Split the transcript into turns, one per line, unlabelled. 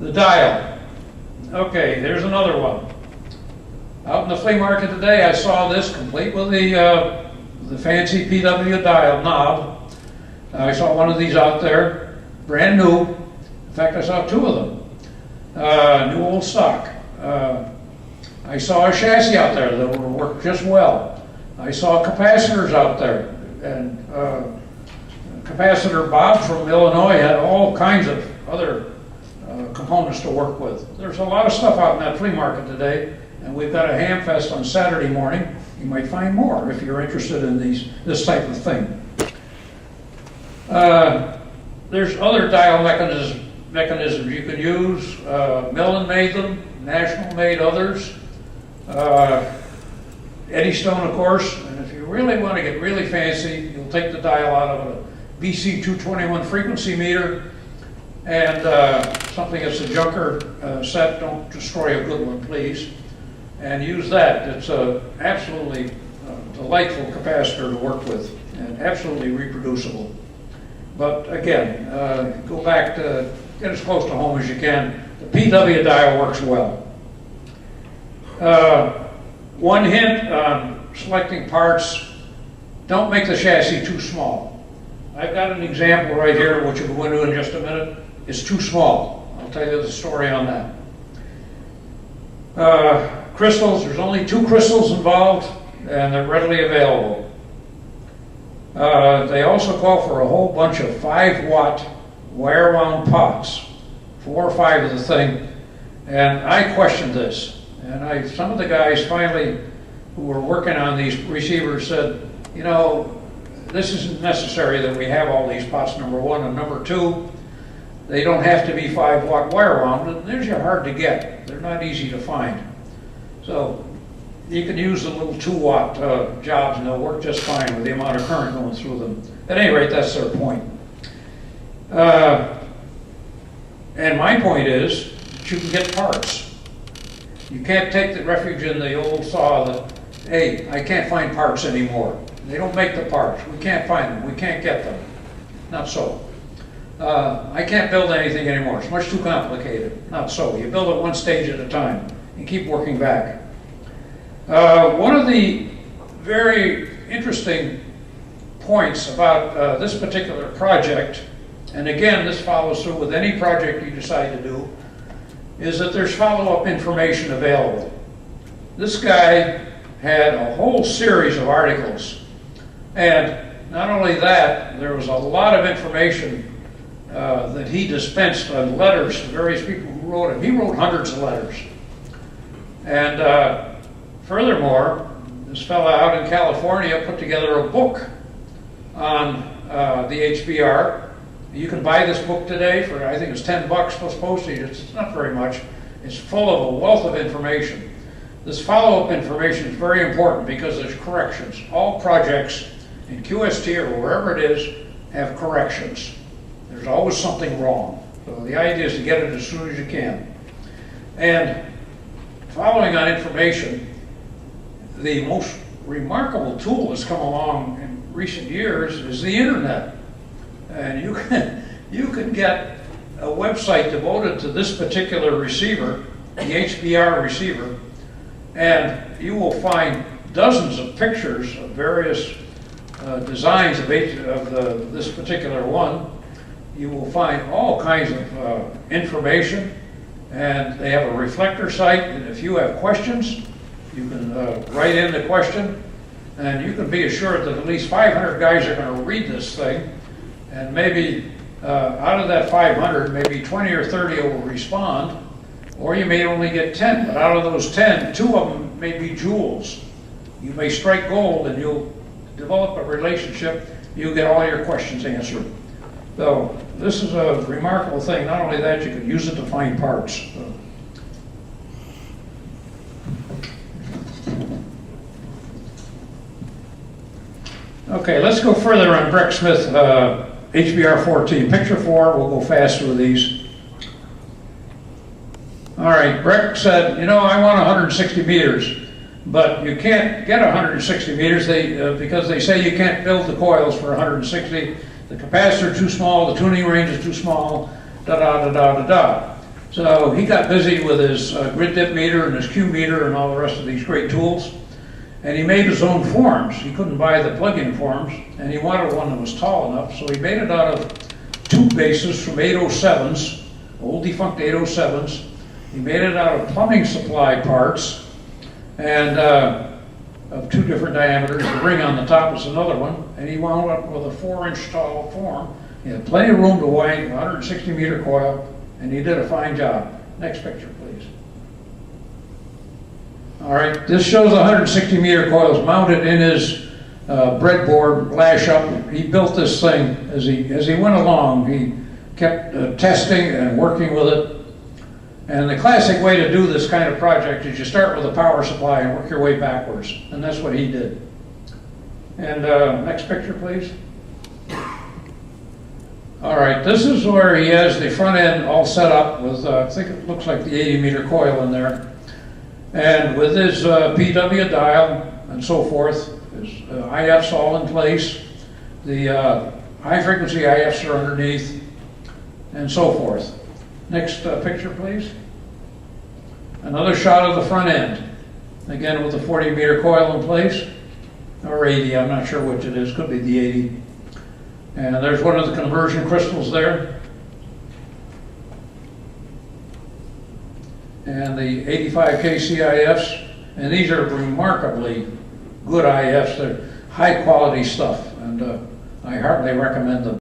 The dial. Okay, there's another one. Out in the flea market today, I saw this complete with the fancy PW dial knob. I saw one of these out there, brand new. In fact, I saw two of them, new old stock. I saw a chassis out there that will work just well. I saw capacitors out there, and capacitor Bob from Illinois had all kinds of other components to work with. There's a lot of stuff out in that flea market today, and we've got a ham fest on Saturday morning. You might find more if you're interested in this type of thing. There's other dial mechanisms you can use. Millen made them, National made others. Eddystone, of course, and if you really want to get really fancy, you'll take the dial out of a BC221 frequency meter and something that's a junker set. Don't destroy a good one, please. And use that. It's a absolutely delightful capacitor to work with and absolutely reproducible. But again, go back to get as close to home as you can. The PW dial works well. One hint on selecting parts, don't make the chassis too small. I've got an example right here, which we'll go into in just a minute. It's too small. I'll tell you the story on that. Crystals, there's only 2 crystals involved, and they're readily available. They also call for a whole bunch of 5-watt wire-wound pots, 4 or 5 of the thing, and I questioned this. And some of the guys finally, who were working on these receivers, said, you know, this isn't necessary that we have all these pots, number 1, and number 2, they don't have to be 5-watt wire wound, and they're hard to get. They're not easy to find. So you can use the little 2-watt jobs, and they'll work just fine with the amount of current going through them. At any rate, that's their point. And my point is that you can get parts. You can't take the refuge in the old saw that, hey, I can't find parts anymore. They don't make the parts. We can't find them. We can't get them. Not so. I can't build anything anymore. It's much too complicated. Not so. You build it one stage at a time and keep working back. One of the very interesting points about this particular project, and again, this follows through with any project you decide to do, is that there's follow-up information available. This guy had a whole series of articles, and not only that, there was a lot of information that he dispensed on letters to various people who wrote him. He wrote hundreds of letters. And furthermore, this fellow out in California put together a book on the HBR. You can buy this book today for, I think it's $10 plus postage. It's not very much. It's full of a wealth of information. This follow-up information is very important because there's corrections. All projects in QST or wherever it is have corrections. There's always something wrong. So the idea is to get it as soon as you can. And following on information, the most remarkable tool that's come along in recent years is the internet. And you can get a website devoted to this particular receiver, the HBR receiver, and you will find dozens of pictures of various designs of this particular one. You will find all kinds of information, and they have a reflector site, and if you have questions, you can write in the question, and you can be assured that at least 500 guys are going to read this thing, and maybe out of that 500, maybe 20 or 30 will respond, or you may only get 10, but out of those 10, 2 of them may be jewels. You may strike gold and you'll develop a relationship, you'll get all your questions answered. So this is a remarkable thing. Not only that, you can use it to find parts. So. Okay, let's go further on Breck Smith HBR 14. Picture 4, we'll go fast through these. All right, Breck said, you know, I want 160 meters, but you can't get 160 meters because they say you can't build the coils for 160. The capacitor too small, the tuning range is too small, da-da-da-da-da-da. So he got busy with his grid dip meter and his Q meter and all the rest of these great tools. And he made his own forms. He couldn't buy the plug-in forms, and he wanted one that was tall enough, so he made it out of tube bases from 807s, old defunct 807s. He made it out of plumbing supply parts, and of 2 different diameters. The ring on the top was another one, and he wound up with a 4-inch tall form. He had plenty of room to wind 160 meter coil, and he did a fine job. Next picture, please. All right, this shows 160 meter coils mounted in his breadboard lash up. He built this thing as he went along. He kept testing and working with it. And the classic way to do this kind of project is you start with a power supply and work your way backwards. And that's what he did. And next picture, please. All right, this is where he has the front end all set up with, I think it looks like the 80 meter coil in there. And with his PW dial and so forth, his IFs all in place. The high frequency IFs are underneath, and so forth. Next picture, please. Another shot of the front end. Again, with the 40 meter coil in place, or 80, I'm not sure which it is, could be the 80. And there's one of the conversion crystals there. And the 85K CIFs, and these are remarkably good IFs. They're high quality stuff, and I heartily recommend them.